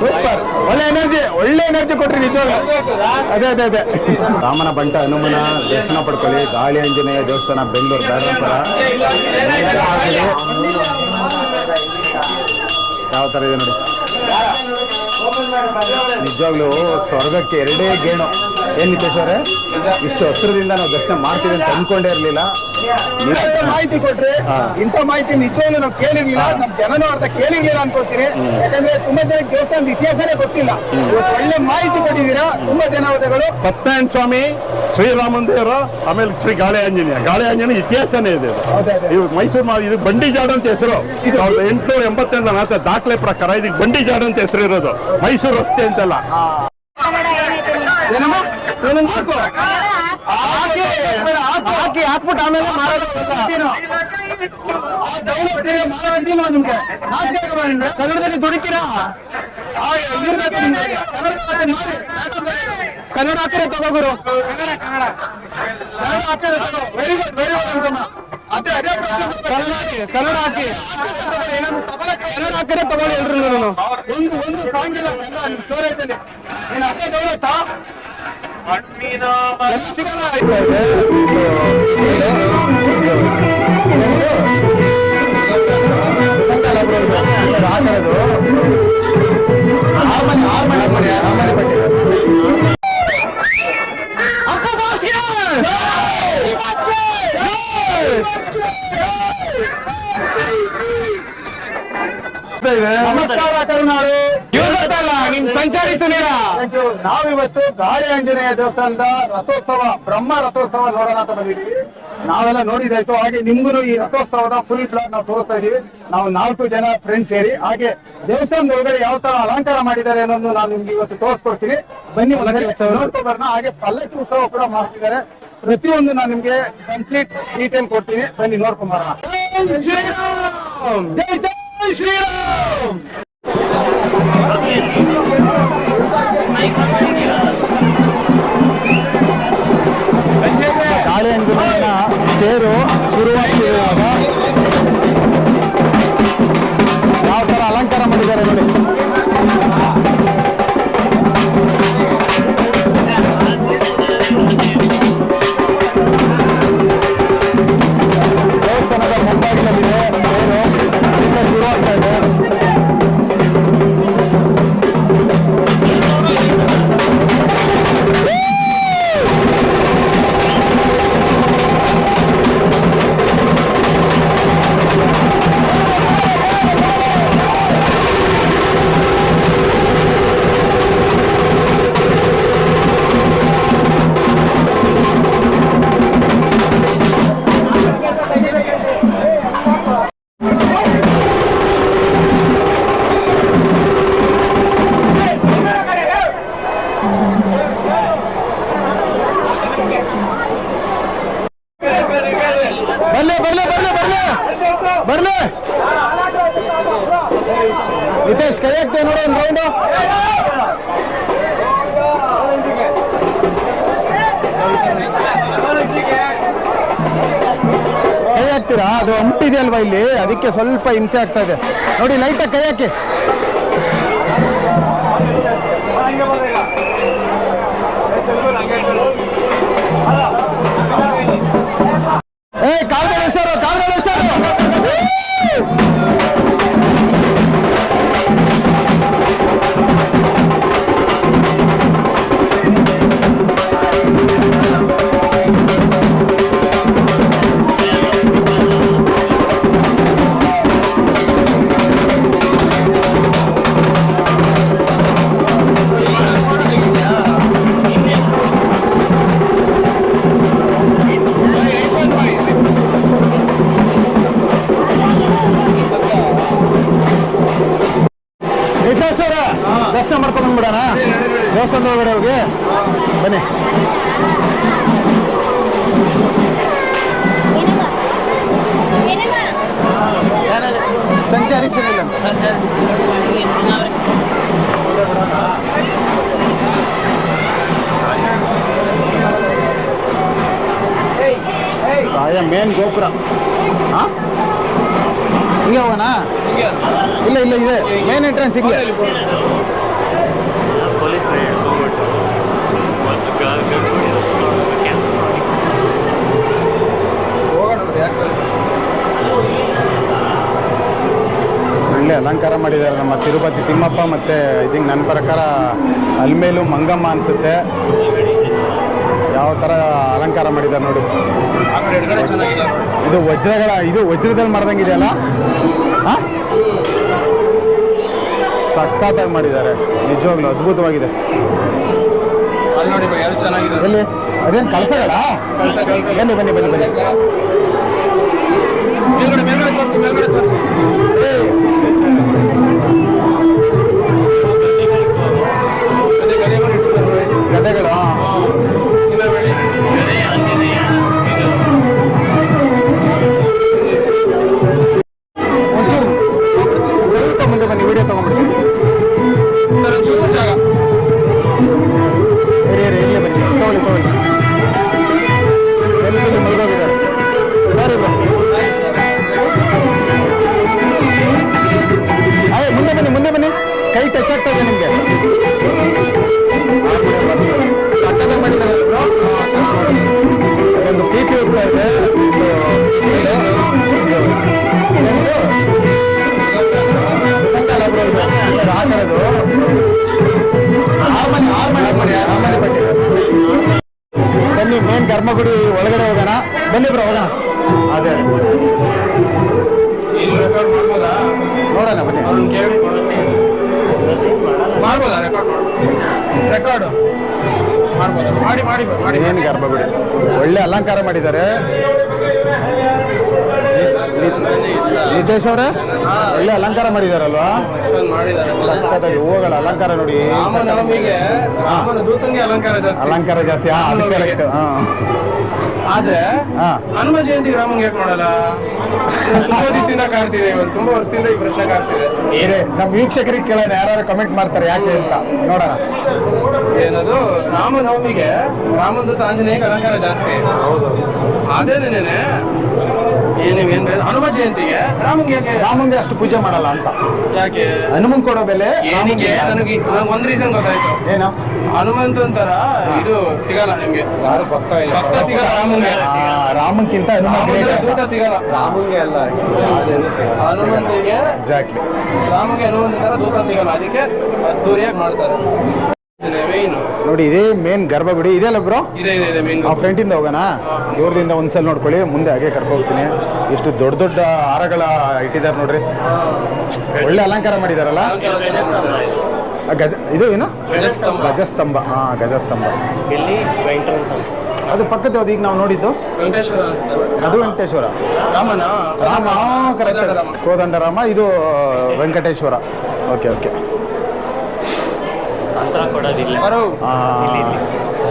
Super, ಒಳ್ಳೆ energy ಕೊಟ್ರಿ ನಿಜವಾಗ್ಲೂ. ಅದೇ ರಾಮನ ಬಂಟ ಹನುಮನ ದರ್ಶನ ಪಡ್ಕೊಳ್ಳಿ. ಗಾಳಿ ಆಂಜನೇಯ ದೇವಸ್ಥಾನ ಬೆಂಗಳೂರು ಧಾರವಾಡ ಯಾವ ತರ ಇದೆ ನೋಡಿ. ನಿಜವಾಗ್ಲೂ ಸ್ವರ್ಗಕ್ಕೆ ಎರಡೇ ಗೇಣು. ಏನ್ ನಿತೇಶ್ ಅವರೇ, ಇಷ್ಟು ಹತ್ರದಿಂದ ನಾವು ದರ್ಶನ ಮಾಡ್ತೀವಿ ಅಂತ ಅಂದ್ಕೊಂಡೇ ಇರ್ಲಿಲ್ಲ. ಮಾಹಿತಿ ಕೊಟ್ರೆ ಇಂಥ ಮಾಹಿತಿ ನಿಜವಾಗ್ಲೂ ನಾವು ಕೇಳಿರ್ಲಿಲ್ಲ, ನಮ್ ಜನನೂ ಅರ್ಥ ಕೇಳಿರ್ಲಿಲ್ಲ ಅನ್ಕೋತೀನಿ. ಯಾಕಂದ್ರೆ ತುಂಬಾ ಜನಕ್ಕೆ ದೇವಸ್ಥಾನದ ಇತಿಹಾಸನೇ ಗೊತ್ತಿಲ್ಲ. ಒಳ್ಳೆ ಮಾಹಿತಿ ಕೊಟ್ಟಿದ್ದೀರಾ, ತುಂಬಾ ಧನ್ಯವಾದಗಳು. ಸತ್ಯನಾರಾಯಣ ಸ್ವಾಮಿ, ಶ್ರೀರಾಮನ್ ದೇವರು, ಆಮೇಲೆ ಶ್ರೀ ಗಾಳಿ ಆಂಜನೇಯ ಇತಿಹಾಸನೇ ಇದೆ. ಇದು ಮೈಸೂರು ಇದು ಬಂಡಿ ಜಾಡು ಅಂತ ಹೆಸರು. 1888 ದಾಖಲೆ ಪ್ರಕಾರ ಇದಕ್ಕೆ ಬಂಡಿ ಜಾಡು ಅಂತ ಹೆಸರು ಇರೋದು. ಮೈಸೂರು ರಸ್ತೆ ಅಂತಲ್ಲ. ಹಾಕ್ಬಿಟ್ಟು ಆಮೇಲೆ ಕನ್ನಡದಲ್ಲಿ ದುಡಿತೀರಾ? ಕನ್ನಡ ಹಾಕಿದ್ರೆ ತಗೋಗುರು. ವೆರಿ ಗುಡ್ ಅಂತಮ್ಮ. ಕನ್ನಡ ಹಾಕಿದ್ರೆ ತಗೊಳ್ಳಿ ಎಲ್ರು. ಒಂದು ಸಾಂಗ್ ಇಲ್ಲ ಸ್ಟೋರೇಜ್ ಅಲ್ಲಿ. ನೀನು ಅದೇ ದೌಲತ್ತಾ ಸಿಗಲ್ಲ. ನಮಸ್ಕಾರ ಕರುನಾಡು. ನಿಮ್ ಸಂಚಾರಿ ಸುನೀಲ. ನಾವಿವತ್ತು ಗಾಳಿ ಆಂಜನೇಯ ದೇವಸ್ಥಾನದ ರಥೋತ್ಸವ, ಬ್ರಹ್ಮ ರಥೋತ್ಸವ ನೋಡೋಣ ಅಂತ ಬಂದಿದ್ದೀವಿ. ನಾವೆಲ್ಲ ನೋಡಿದಾಯ್ತು. ಹಾಗೆ ನಿಮ್ಗೂ ಈ ರಥೋತ್ಸವದ ಫುಲ್ ಬ್ಲಾಗ್ ನಾವು ತೋರಿಸ್ತಾ ಇದೀವಿ. ನಾವು 4 ಜನ ಫ್ರೆಂಡ್ಸ್ ಸೇರಿ. ಹಾಗೆ ದೇವಸ್ಥಾನದ ಒಳಗಡೆ ಯಾವ ತರ ಅಲಂಕಾರ ಮಾಡಿದ್ದಾರೆ ಅನ್ನೋದು ನಾನು ನಿಮ್ಗೆ ಇವತ್ತು ತೋರಿಸ್ಕೊಡ್ತೀನಿ. ಬನ್ನಿ ನೋಡ್ಕೊಂಡ್ಬರೋಣ. ಹಾಗೆ ಪಲ್ಲಕ್ಕಿ ಉತ್ಸವ ಕೂಡ ಮಾಡ್ತಿದ್ದಾರೆ. ಪ್ರತಿಯೊಂದು ನಾನು ನಿಮ್ಗೆ ಕಂಪ್ಲೀಟ್ ಡೀಟೇಲ್ ಕೊಡ್ತೀನಿ. ಬನ್ನಿ ನೋಡ್ಕೊಂಡ್ಬರೋಣ. ಜೈ ಜೈ ಶ್ರೀರಾಮ್. ಗಾಳಿ ಆಂಜನೇಯನ ತೇರು ಶುರುವಾಗುವಾಗ ಯಾವ ತರ ಅಲಂಕಾರ ಮಾಡಿದ್ದಾರೆ ನೋಡಿ. ದೇವಸ್ಥಾನದ ಮುಂಭಾಗದಲ್ಲಿದೆ ತೇರು, ಇಲ್ಲಿಂದ ಶುರುವಾಗ್ತಾ ಇದೆ. ಬರ್ಲಿ ನಿತೇಶ್, ಕೈ ಹಾಕ್ತೇವೆ ನೋಡೋ ಒಂದು ರೌಂಡು. ಕೈ ಹಾಕ್ತೀರಾ? ಅದು ಅಂಟಿದೆ ಅಲ್ವಾ ಇಲ್ಲಿ, ಅದಕ್ಕೆ ಸ್ವಲ್ಪ ಹಿಂಸೆ ಆಗ್ತಾ ಇದೆ ನೋಡಿ. ಲೈಟಾಗಿ ಕೈ ಹಾಕಿ. ಕಾಲ್ಗಳು ಹೆಸರು ದರ್ಶನ ಮಾಡ್ಕೊಂಡು ಬಂದ್ಬಿಡೋಣ ದೇವಸ್ಥಾನದ ಒಳಗಡೆ ಹೋಗಿ. ಬನ್ನಿ. ಸಂಚಾರಿ ಸುನಿಲ್ ಮೇನ್ ಗೋಪುರ. ಹಿಂಗೆ ಹೋಗೋಣ? ಇಲ್ಲ ಇದೆ ಮೇನ್ ಎಂಟ್ರೆನ್ಸ್ ಹಿಂಗೆ. ಪೊಲೀಸ್ನ ಹಿಡ್ಕೊಂಡ್ಬಿಟ್ಟು ಒಳ್ಳೆ ಅಲಂಕಾರ ಮಾಡಿದ್ದಾರೆ ನಮ್ಮ ತಿರುಪತಿ ತಿಮ್ಮಪ್ಪ. ಮತ್ತು ಇದಕ್ಕೆ ನನ್ನ ಪ್ರಕಾರ ಅಲ್ಮೇಲು ಮಂಗಮ್ಮ ಅನಿಸುತ್ತೆ. ಯಾವ ಥರ ಅಲಂಕಾರ ಮಾಡಿದ್ದಾರೆ ನೋಡಿ. ಇದು ವಜ್ರದಲ್ಲಿ ಮಾಡ್ದಂಗಿದೆಯಲ್ಲ, ಹಾಂ ಸಖತ್ತಾಗಿ ಮಾಡಿದ್ದಾರೆ ನಿಜವಾಗ್ಲೂ, ಅದ್ಭುತವಾಗಿದೆ. ಅಲ್ಲಿ ನೋಡಿ ಯಾರು ಚೆನ್ನಾಗಿದೆ. ಎಲ್ಲಿ ಅದೇನು ಕಳಸಗಳ? ಬನ್ನಿ ಬನ್ನಿ ಬನ್ನಿ ಬನ್ನಿ. ಮೇಲ್ಗಡೆ ತೋರಿಸಿ, ಮೇಲ್ಗಡೆ ತೋರಿಸಿ. ಗದೆಗಳು ಒಂಚೂರು ಸ್ವಲ್ಪ ಮುಂದೆ ಬನ್ನಿ, ವಿಡಿಯೋ ತಗೊಂಡ್ಬಿಡ್ತೀನಿ. ಜಾಗ ಇಲ್ಲೇ ಬನ್ನಿ, ತಗೊಳ್ಳಿ. ಸೆಲ್ಫಿಲಿ ಮುಗಿದೋಗಿದ್ದಾರೆ. ಸರಿ ಬ್ರೋ, ಅದೇ ಮುಂದೆ ಬನ್ನಿ. ಕೈ ಟಚ್ ಆಗ್ತದೆ ನಿಮಗೆ. ಸಕ್ಕತ್ತಾಗಿ ಮಾಡಿದ್ದಾರೆ ಬ್ರೋ. ಅದೊಂದು PP ಹೋಗ್ತಾ ಇದೆ. ಹಾಕಿರೋದು ಆರ್ಮನೆ ಪಟ್ಟಿ. ಬನ್ನಿ ಮೇನ್ ಗರ್ಭಗುಡಿ ಒಳಗಡೆ ಹೋಗೋಣ. ಬನ್ನಿ ಬ್ರೋ, ಹೋಗೋಣ. ಅದೇ ನೋಡೋಣ ಬನ್ನಿ. ಮಾಡ್ಬೋದಾ ರೆಕಾರ್ಡ್ ಮಾಡ್ಬೋದಾ? ಮಾಡಿ ಮೇನ್ ಗರ್ಭಗುಡಿ ಒಳ್ಳೆ ಅಲಂಕಾರ ಮಾಡಿದ್ದಾರೆ. ನಿತೇಶ್ ಅವರೇ ಒಳ್ಳೆ ಅಲಂಕಾರ ಮಾಡಿದಾರಲ್ವಾ? ಸಖತ್ತಾಗಿ ಹೂವುಗಳ ಅಲಂಕಾರ ನೋಡಿ. ಅಲಂಕಾರ ಜಾಸ್ತಿ. ಆದ್ರೆ ಹನುಮ ಜಯಂತಿ ರಾಮಂಗೆ ಯಾಕೆ ಮಾಡಲ್ಲ? ತುಂಬಾ ದಿವಸದಿಂದ ಕಾಡ್ತಿದೆ, ಇವತ್ತು ತುಂಬಾ ವರ್ಷದಿಂದ ಈ ಪ್ರಶ್ನೆ ಕಾಡ್ತಿದೆ. ನಮ್ಮ ವೀಕ್ಷಕರಿಗೆ ಕೇಳೋಣ, ಯಾರು ಕಮೆಂಟ್ ಮಾಡ್ತಾರೆ ಯಾಕೆ ಅಂತ ನೋಡೋಣ. ಏನದು ರಾಮನವಮಿಗೆ ರಾಮನ ದೂತ ಆಂಜನೇಯಗೆ ಅಲಂಕಾರ ಜಾಸ್ತಿ. ಅದೇನೇನೆ ಏನ್ ಹನುಮ ಜಯಂತಿಗೆ ರಾಮಂಗೆ ಅಷ್ಟು ಪೂಜೆ ಮಾಡಲ್ಲ ಅಂತ ಯಾಕೆ? ಹನುಮನ್ ಕೊಡೋ ಬೆಲೆ ನನಗೆ ಒಂದ್ ರೀಸನ್ ಗೊತ್ತಾಯ್ತು. ಏನು? ಹನುಮಂತನ್ ತರ ಇದು ಸಿಗಲ್ಲ ನಿಮ್ಗೆ, ಭಕ್ತ ಸಿಗಲ್ಲ ರಾಮಂಗೆ. ರಾಮನ್ಕಿಂತ ದೂತ ಸಿಗಲ್ಲ ರಾಮಂಗೆ ಅಲ್ಲ, ಹನುಮಂತಿಗೆ ಎಕ್ಸಾಕ್ಟ್ಲಿ. ರಾಮಗೆ ಹನುಮಂತ ತರ ದೂತ ಸಿಗಲ್ಲ, ಅದಕ್ಕೆ ಅದ್ದೂರಿಯಾಗಿ ಮಾಡ್ತಾರೆ. ನೋಡಿ ಇದೇ ಮೇನ್ ಗರ್ಭಗುಡಿ ಇದೆಯಲ್ಲ ಬ್ರೋ. ಇದೆ ಮೇನ್. ಆ ಫ್ರಂಟಿಂದ ಹೋಗೋಣ, ದೂರದಿಂದ ಒಂದ್ಸಲ ನೋಡ್ಕೊಳ್ಳಿ, ಮುಂದೆ ಹಾಗೆ ಕರ್ಕೊ ಹೋಗ್ತೀನಿ. ಎಷ್ಟು ದೊಡ್ಡ ದೊಡ್ಡ ಹಾರಗಳ ಇಟ್ಟಿದ್ದಾರೆ ನೋಡ್ರಿ, ಒಳ್ಳೆ ಅಲಂಕಾರ ಮಾಡಿದಾರಲ್ಲ. ಇದು ಏನು? ಗಜಸ್ತಂಭ. ಗಜಸ್ತಂಭ ಅದು ಪಕ್ಕದ ಯಾವ್ದು ಈಗ ನಾವು ನೋಡಿದ್ದು? ಅದು ವೆಂಕಟೇಶ್ವರ. ರಾಮ ಕೋದಂಡರಾಮ, ಇದು ವೆಂಕಟೇಶ್ವರ. ಓಕೆ.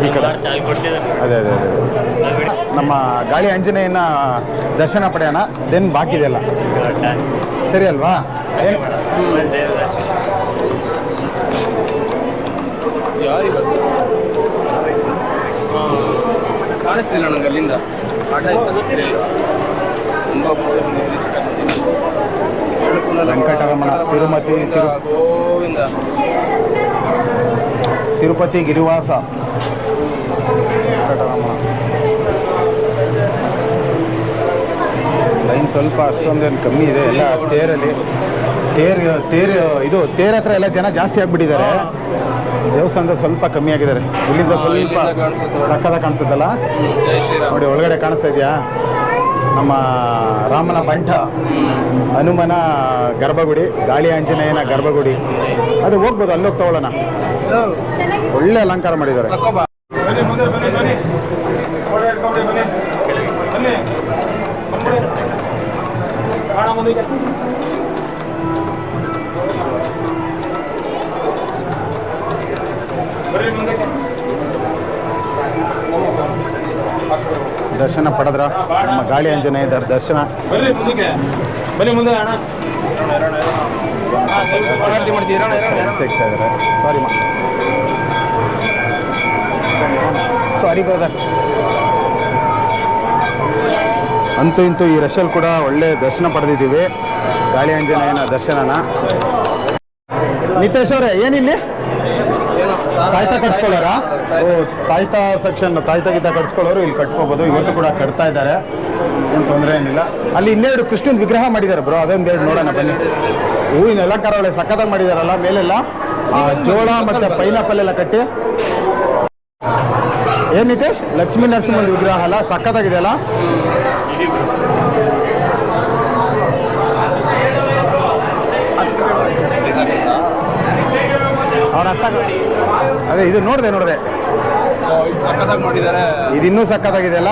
ಈ ಕಡೆ ಅದೇ ನಮ್ಮ ಗಾಳಿ ಆಂಜನೇಯನ ದರ್ಶನ ಪಡೆಯೋಣ, ದೆನ್ ಬಾಕಿದೆಲ್ಲ ಸರಿ ಅಲ್ವಾ? ಕಾಣಿಸ್ತಿಲ್ಲ ನನಗೆ ಅಲ್ಲಿಂದ. ವೆಂಕಟರಮಣ, ಗೋವಿಂದ, ತಿರುಪತಿ ಗಿರಿವಾಸ, ವೆಂಕಟರಮಣ. ಲೈನ್ ಸ್ವಲ್ಪ ಅಷ್ಟೊಂದೇನು ಕಮ್ಮಿ ಇದೆ, ಎಲ್ಲ ತೇರಲ್ಲಿ ತೇರ್ ಹತ್ರ ಎಲ್ಲ ಜನ ಜಾಸ್ತಿ ಆಗ್ಬಿಟ್ಟಿದ್ದಾರೆ. ದೇವಸ್ಥಾನದ ಸ್ವಲ್ಪ ಕಮ್ಮಿ ಆಗಿದ್ದಾರೆ. ಇಲ್ಲಿಂದ ಸ್ವಲ್ಪ ಸಕ್ಕದ ಕಾಣಿಸುತ್ತಲ್ಲ ನೋಡಿ, ಒಳಗಡೆ ಕಾಣಿಸ್ತಾ ಇದೆಯಾ? ನಮ್ಮ ರಾಮನ ಬಂಟ, ಹನುಮನ ಗರ್ಭಗುಡಿ, ಗಾಳಿ ಆಂಜನೇಯನ ಗರ್ಭಗುಡಿ, ಅದು ಹೋಗ್ಬೋದು, ಅಲ್ಲೋಗಿ ತಗೊಳ್ಳೋಣ. ಒಳ್ಳೆ ಅಲಂಕಾರ ಮಾಡಿದ್ದಾರೆ. ದರ್ಶನ ಪಡೆದ್ರ ನಮ್ಮ ಗಾಳಿ ಆಂಜನೇಯ ದರ್ಶನ. Sorry brother. ಅಂತೂ ಇಂತೂ ಈ ರಶಲ್ಲಿ ಕೂಡ ಒಳ್ಳೆ ದರ್ಶನ ಪಡೆದಿದ್ದೀವಿ, ಗಾಳಿ ಆಂಜನೇಯನ ದರ್ಶನನ. ನಿತೇಶ್ ಅವರೇ ಏನಿಲ್ಲಿ? ತಾಯ್ತ ಕಟ್ಸ್ಕೊಳ್ಳೋರ ಓ ತಾಯ್ತ ಸೆಕ್ಷನ್ ತಾಯ್ತ ಗೀತ ಕಟ್ಸ್ಕೊಳ್ಳೋರು ಇಲ್ಲಿ ಕಟ್ಕೋಬಹುದು. ಇವತ್ತು ಕೂಡ ಕಟ್ತಾ ಇದ್ದಾರೆ, ಏನು ತೊಂದರೆ ಏನಿಲ್ಲ. ಅಲ್ಲಿ ಇನ್ನೆರಡು ಕೃಷ್ಣನ್ ವಿಗ್ರಹ ಮಾಡಿದ್ದಾರೆ ಬ್ರೋ, ಅದೊಂದೆರಡು ನೋಡೋಣ ಬನ್ನಿ. ಹೂವಿನ ಅಲಂಕಾರ ಒಳ್ಳೆ ಸಕ್ಕತ್ತಾಗಿ ಮಾಡಿದಾರಲ್ಲ, ಮೇಲೆಲ್ಲ ಜೋಳ ಮತ್ತೆ ಪೈನಾಪಲ್ ಎಲ್ಲ ಕಟ್ಟಿ. ಏನ್ ನಿತೇಶ್, ಲಕ್ಷ್ಮೀ ನರಸಿಂಹನ ವಿಗ್ರಹ ಅಲ್ಲ, ಸಕ್ಕತ್ತಾಗಿದೆ ಅಲ್ಲ. ಅವ್ರ ಅತ್ತ ಅದೇ ಇದು ನೋಡಿದೆ ಸಖತ್ತಾಗಿ ಮಾಡಿದ್ದಾರೆ. ಇದು ಇನ್ನೂ ಸಕ್ಕತ್ತಾಗಿದೆ ಅಲ್ಲ.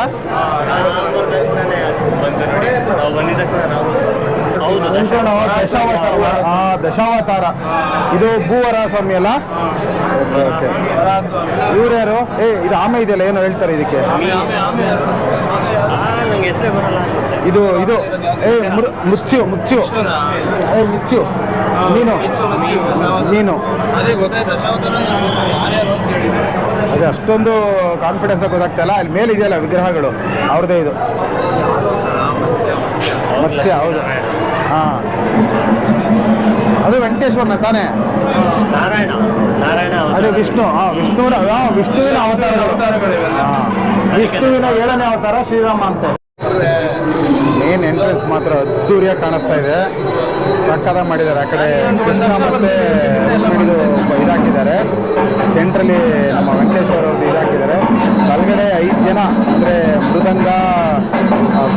ದಶಾವತಾರ ಇದು ಭೂವರ ಸ್ವಾಮಿ ಅಲ್ಲ. ಇವ್ರ್ಯಾರು? ಇದು ಆಮೆ ಇದೆಯಲ್ಲ, ಏನೋ ಹೇಳ್ತಾರೆ ಇದಕ್ಕೆ. ಇದು ಮುಚ್ಚು ನೀನು ಅದೇ ಅಷ್ಟೊಂದು ಕಾನ್ಫಿಡೆನ್ಸ್ ಗೊತ್ತಾಗ್ತಲ್ಲ. ಅಲ್ಲಿ ಮೇಲೆ ಇದೆಯಲ್ಲ ವಿಗ್ರಹಗಳು, ಅವ್ರದ್ದೇ ಇದು ಮತ್ಸ್ಯ. ಹೌದು, ಹಾ ಅದು ವೆಂಕಟೇಶ್ವರನ ತಾನೇ. ಅದೇ ವಿಷ್ಣು, ವಿಷ್ಣುವಿನ ಅವತಾರಗಳು. ವಿಷ್ಣುವಿನ 7ನೇ ಅವತಾರ ಶ್ರೀರಾಮ ಅಂತ. ಮೇನ್ ಎಂಟ್ರೆನ್ಸ್ ಮಾತ್ರ ಅದ್ದೂರಿಯಾಗಿ ಕಾಣಿಸ್ತಾ ಇದೆ, ಸಕ್ಕತ್ತಾಗಿ ಮಾಡಿದ್ದಾರೆ. ಆ ಕಡೆ ಕೃಷ್ಣ ಮತ್ತೆ ಇದಾಕಿದ್ದಾರೆ, ಸೆಂಟ್ರಲ್ಲಿ ನಮ್ಮ ವೆಂಕಟೇಶ್ವರ ಅವ್ರದ್ದು ಇದಾಕಿದ್ದಾರೆ. ಕೆಳಗಡೆ 5 ಜನ ಅಂದರೆ ಮೃದಂಗ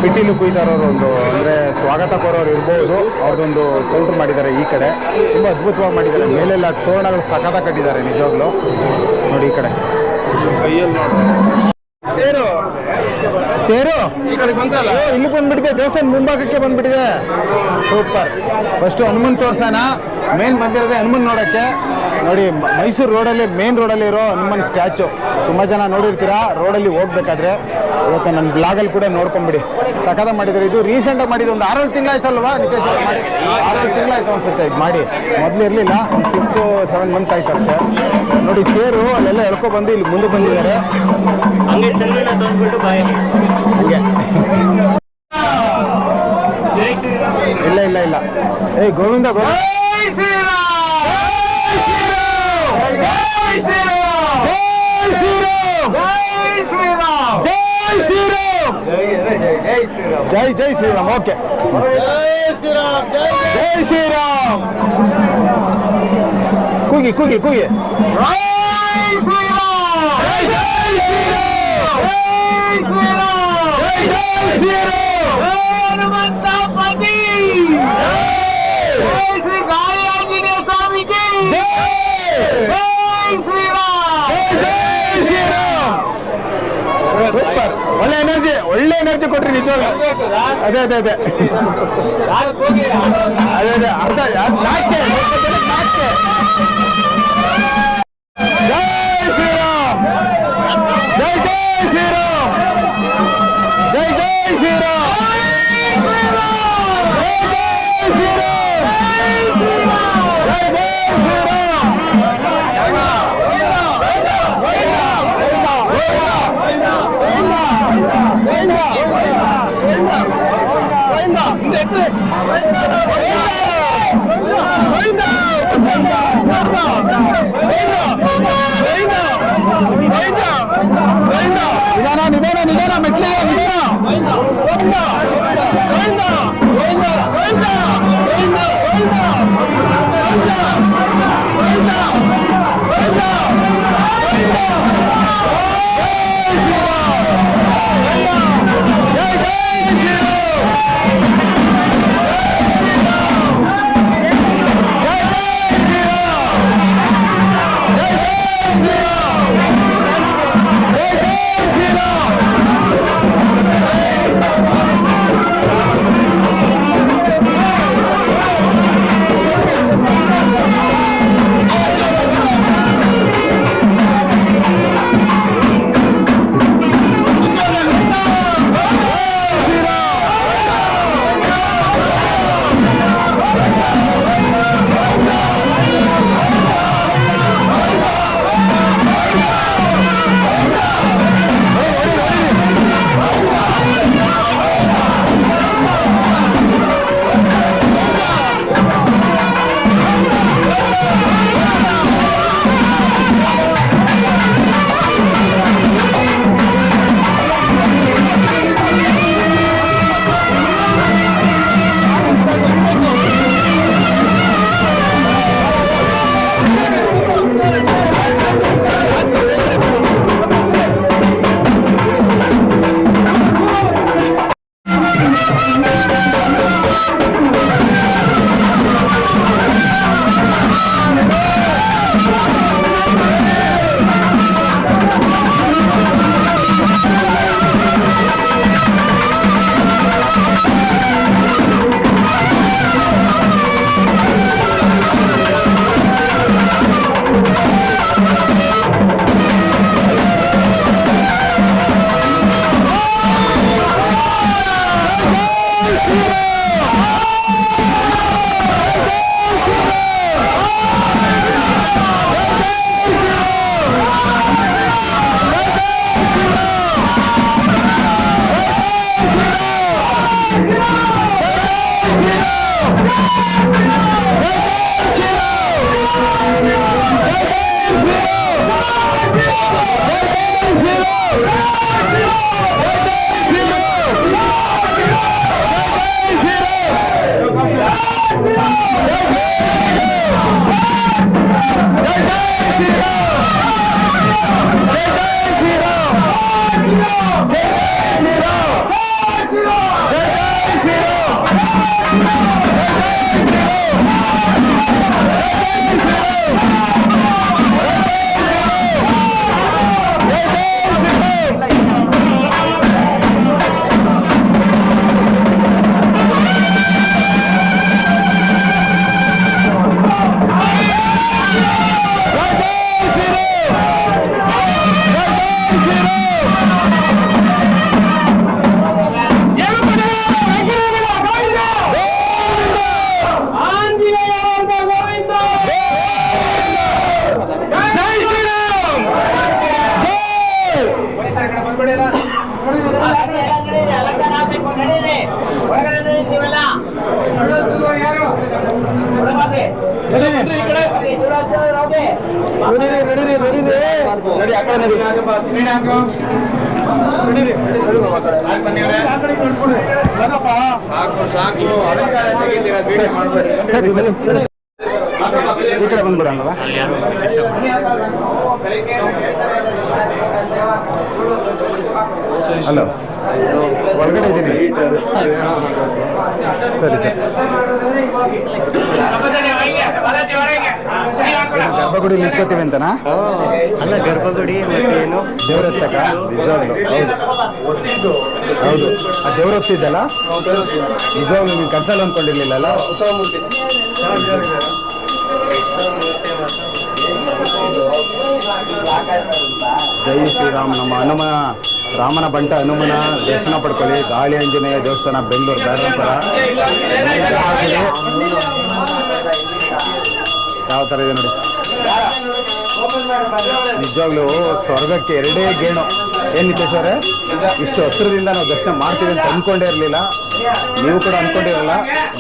ಪಿಟೀಲು ಕುಯ್ತಾರವ್ರು ಒಂದು ಅಂದರೆ ಸ್ವಾಗತ ಕೋರೋರು ಇರ್ಬೋದು, ಅವ್ರದ್ದೊಂದು ಕೌಂಟರ್ ಮಾಡಿದ್ದಾರೆ. ಈ ಕಡೆ ತುಂಬ ಅದ್ಭುತವಾಗಿ ಮಾಡಿದ್ದಾರೆ. ಮೇಲೆಲ್ಲ ತೋರಣಗಳು ಸಕ್ಕತ್ತಾಗಿ ಕಟ್ಟಿದ್ದಾರೆ ನಿಜವಾಗ್ಲೂ. ನೋಡಿ ಈ ಕಡೆ ಕೈಯಲ್ಲಿ ನೋಡು ತೇರು ಈ ಕಡೆ ಬಂತಲ್ಲ, ಇಲ್ಲಿ ಬಂದ್ಬಿಟ್ಟಿದೆ, ದೇವಸ್ಥಾನ ಮುಂಭಾಗಕ್ಕೆ ಬಂದ್ಬಿಟ್ಟಿದೆ. ಸೂಪರ್. ಫಸ್ಟ್ ಹನುಮನ್ ತೋರ್ಸೋಣ. ಮೇನ್ ಬಂದಿರೋದೆ ಹನುಮನ್ ನೋಡೋಕ್ಕೆ. ನೋಡಿ, ಮೈಸೂರು ರೋಡಲ್ಲಿ ಮೇನ್ ರೋಡಲ್ಲಿ ಇರೋ ಹನುಮನ್ ಸ್ಟ್ಯಾಚು ತುಂಬ ಜನ ನೋಡಿರ್ತೀರಾ ರೋಡಲ್ಲಿ ಹೋಗ್ಬೇಕಾದ್ರೆ. ಇವತ್ತು ನನ್ನ ಬ್ಲಾಗಲ್ಲಿ ಕೂಡ ನೋಡ್ಕೊಂಬಿಡಿ, ಸಕದ ಮಾಡಿದ್ದಾರೆ. ಇದು ರೀಸೆಂಟಾಗಿ ಮಾಡಿದ್ದು, ಒಂದು 6-7 ತಿಂಗಳಾಯ್ತಲ್ವಾ ನಿತೇಶ್ ಮಾಡಿ? 6-7 ತಿಂಗಳಾಯ್ತು ಅನ್ಸುತ್ತೆ ಇದು ಮಾಡಿ. ಮೊದಲು ಇರಲಿಲ್ಲ, ಒಂದು 6-7 ಮಂತ್ ಆಯ್ತು ಅಷ್ಟೇ. ನೋಡಿ ತೇರು ಅಲ್ಲೆಲ್ಲ ಎಳ್ಕೊಬಂದು ಇಲ್ಲಿ ಮುಂದೆ ಬಂದಿದ್ದಾರೆ. ಹಂಗೆ ಇಲ್ಲ ಗೋವಿಂದ ಜೈ ಶ್ರೀರಾಮ್. ಓಕೆ, ಜೈ ಶ್ರೀರಾಮ್. ಕೂಗಿ ಒಳ್ಳೆ ಎನರ್ಜಿ ಕೊಟ್ರಿ ನಿಜವಾಗ. ಅದೇ ಅರ್ಧ ನಾಟ್ಯ. ಜೈ ಶ್ರೀರಾಮ್, ಜೈ ಶ್ರೀರಾಮ್, ಜೈ ಶ್ರೀರಾಮ್, ನಿಧಾನ ಮೆಟ್ಲಿಗೆ ಸರಿ ಸರಿ ಈ ಕಡೆ ಬಂದ್ಬಿಡೋಣ. ಹಲೋ, ಒಳಗಡೆ ಇದ್ದೀನಿ. ಸರಿ ಸರಿ. ಗರ್ಭಗುಡಿ ನಿಂತ್ಕೋತೀವಿ ಅಂತನಾ? ಅಲ್ಲ, ಗರ್ಭಗುಡಿ ಮತ್ತೇನು ದೇವ್ರ ಹತ್ತಕ್ಕ ನಿಜವಾಗ್ಲು? ಹೌದು ಹೌದು, ಆ ದೇವ್ರ ಹೊತ್ತಿದ್ದಲ್ಲ ನಿಜವಾಗ್ಲು ನೀನು ಕನ್ಸಲ್ಲಿ ಅಂದ್ಕೊಂಡಿರ್ಲಿಲ್ಲಲ್ಲ? ಜೈ ಶ್ರೀರಾಮ್. ನಮ್ಮ ರಾಮನ ಬಂಟ ಹನುಮನ ದರ್ಶನ ಪಡ್ಕೊಳ್ಳಿ. ಗಾಳಿ ಆಂಜನೇಯ ದೇವಸ್ಥಾನ, ಬೆಂಗಳೂರು ಧಾರವಾಡ. ಯಾವ ಥರ ಇದೆ ನೋಡಿ, ನಿಜವಾಗ್ಲೂ ಸ್ವರ್ಗಕ್ಕೆ ಎರಡೇ ಗೇಣು. ಏನು ನಿತೇಶ್ ಅವರೇ, ಇಷ್ಟು ಹತ್ತಿರದಿಂದ ನಾವು ದರ್ಶನ ಮಾಡ್ತೀವಿ ಅಂತ ಅಂದ್ಕೊಂಡೇ ಇರಲಿಲ್ಲ. ನೀವು ಕೂಡ ಅಂದ್ಕೊಂಡಿರಲ್ಲ.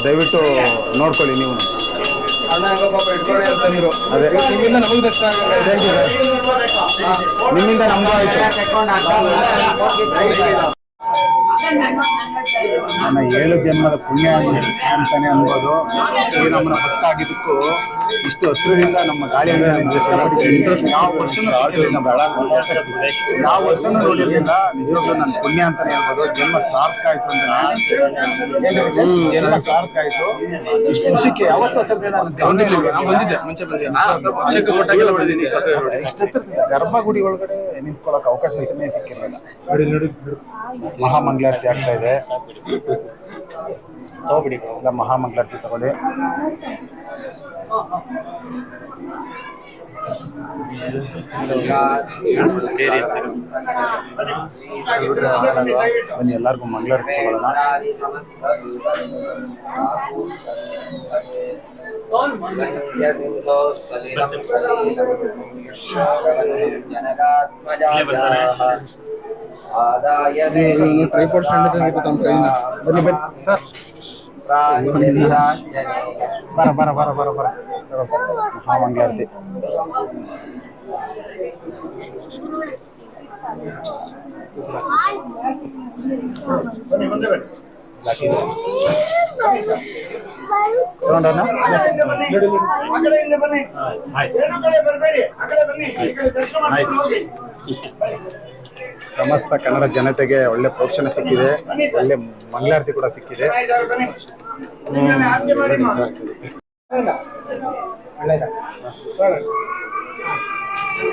ದಯವಿಟ್ಟು ನೋಡ್ಕೊಳ್ಳಿ ನೀವು. ಅದೇ ನಿಮ್ಮಿಂದ ನಮಗೂ ಆಯ್ತು. ನನ್ನ 7 ಜನ್ಮದ ಪುಣ್ಯ ಅಂತಾನೆ ಅನ್ಬೋದು. ಶ್ರೀರಾಮನ ಭಕ್ತ ಆಗಿದ್ದಕ್ಕೂ ಇಷ್ಟು ಹತ್ತಿರದಿಂದ ನಮ್ಮ ಗಾಳಿ ಯಾವ ವರ್ಷನೂ ನೋಡಿರ್ಲಿಲ್ಲ. ನಿಜವಾಗ್ಲೂ ನನ್ನ ಪುಣ್ಯ ಅಂತಾನೆ ಅನ್ಬೋದು. ಜನ್ಮ ಸಾರ್ಥಕ ಆಯ್ತು ಅಂದ್ರೆ ಜನ್ಮ ಸಾರ್ಥಕ ಆಯ್ತು. ಇಷ್ಟು ವರ್ಷಕ್ಕೆ ಯಾವತ್ತೂ ಹತ್ತಿರದಿಂದ ಇಷ್ಟು ಗರ್ಭಗುಡಿ ಒಳಗಡೆ ನಿಂತ್ಕೊಳ್ಳೋಕೆ ಅವಕಾಶ ಸಿಕ್ಕಿರಲಿಲ್ಲ. ಮಹಾಮಂಗಳಾರತಿ ಆಗ್ತಾ ಇದೆ. ತಗೋಬಿಡಿ, ಎಲ್ಲ ಮಹಾಮಂಗಳಾರತಿ ತಗೊಳ್ಳಿ. ಬನ್ನಿ, ಎಲ್ಲರಿಗೂ ಮಂಗಳಾರತಿ ತಗೊಳ್ಳೋಣ. ಸರ್ ಬರ ಮಹಾಮಂಗಳಾರತಿ. ತಗೊಂಡೋಣ? ಸಮಸ್ತ ಕನ್ನಡ ಜನತೆಗೆ ಒಳ್ಳೆ ಪ್ರೋಕ್ಷಣೆ ಸಿಕ್ಕಿದೆ, ಒಳ್ಳೆ ಮಂಗಳಾರತಿ ಕೂಡ ಸಿಕ್ಕಿದೆ.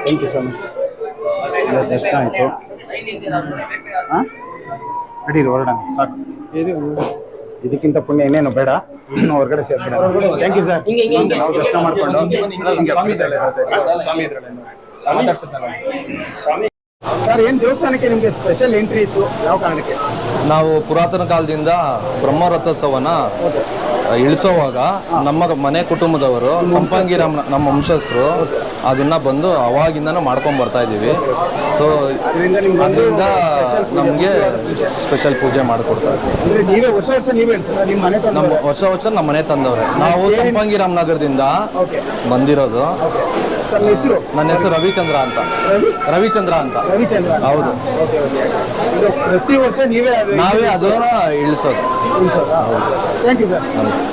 ಥ್ಯಾಂಕ್ ಯು ಸ್ವಾಮಿ. ಒಳ್ಳೆ ದರ್ಶನ ಆಯಿತು. ಹಾಂ ನಡೀರಿ ಹೊರಡೋಣ, ಸಾಕು. ಇದಕ್ಕಿಂತ ಪುಣ್ಯ ಇನ್ನೇನು ಬೇಡ, ಹೊರಗಡೆ ಸೇರ್ಬೇಡ. Thank you sir. ನಾವು ದರ್ಶನ ಮಾಡ್ಕೊಂಡು ಸರ್, ಏನು ದೇವಸ್ಥಾನಕ್ಕೆ ನಿಮಗೆ ಸ್ಪೆಷಲ್ ಎಂಟ್ರಿ ಇತ್ತು, ಯಾವ ಕಾರಣಕ್ಕೆ? ನಾವು ಪುರಾತನ ಕಾಲದಿಂದ ಬ್ರಹ್ಮ ರಥೋತ್ಸವನ ಇಳಿಸೋವಾಗ ನಮ್ಮ ಮನೆ ಕುಟುಂಬದವರು ಸಂಪಂಗಿರಾಮ್ ನಮ್ಮ ವಂಶಸ್ಥರು ಅದನ್ನ ಬಂದು ಅವಾಗಿಂದನೂ ಮಾಡ್ಕೊಂಡ್ ಬರ್ತಾ ಇದ್ದೀವಿ. ಸೊ ಅದರಿಂದ ನಮಗೆ ಸ್ಪೆಷಲ್ ಪೂಜೆ ಮಾಡಿಕೊಡ್ತಾರೆ. ನೀವೇ ವರ್ಷ ನೀವೇ ನಿಮ್ಮ ಮನೆ ನಮ್ಮ ವರ್ಷ ನಮ್ಮ ಮನೆ ತಂದವ್ರೆ. ನಾವು ಸಂಪಂಗಿರಾಮ್ ನಗರದಿಂದ ಬಂದಿರೋದು. ಹೆಸರು? ನನ್ನ ಹೆಸರು ರವಿಚಂದ್ರ ಅಂತ. ರವಿಚಂದ್ರ ಹೌದು. ಪ್ರತಿ ವರ್ಷ ನಾವೇ ಅದನ್ನ ಇಳಿಸೋದು. Thank you sir. ನಮಸ್ತೆ.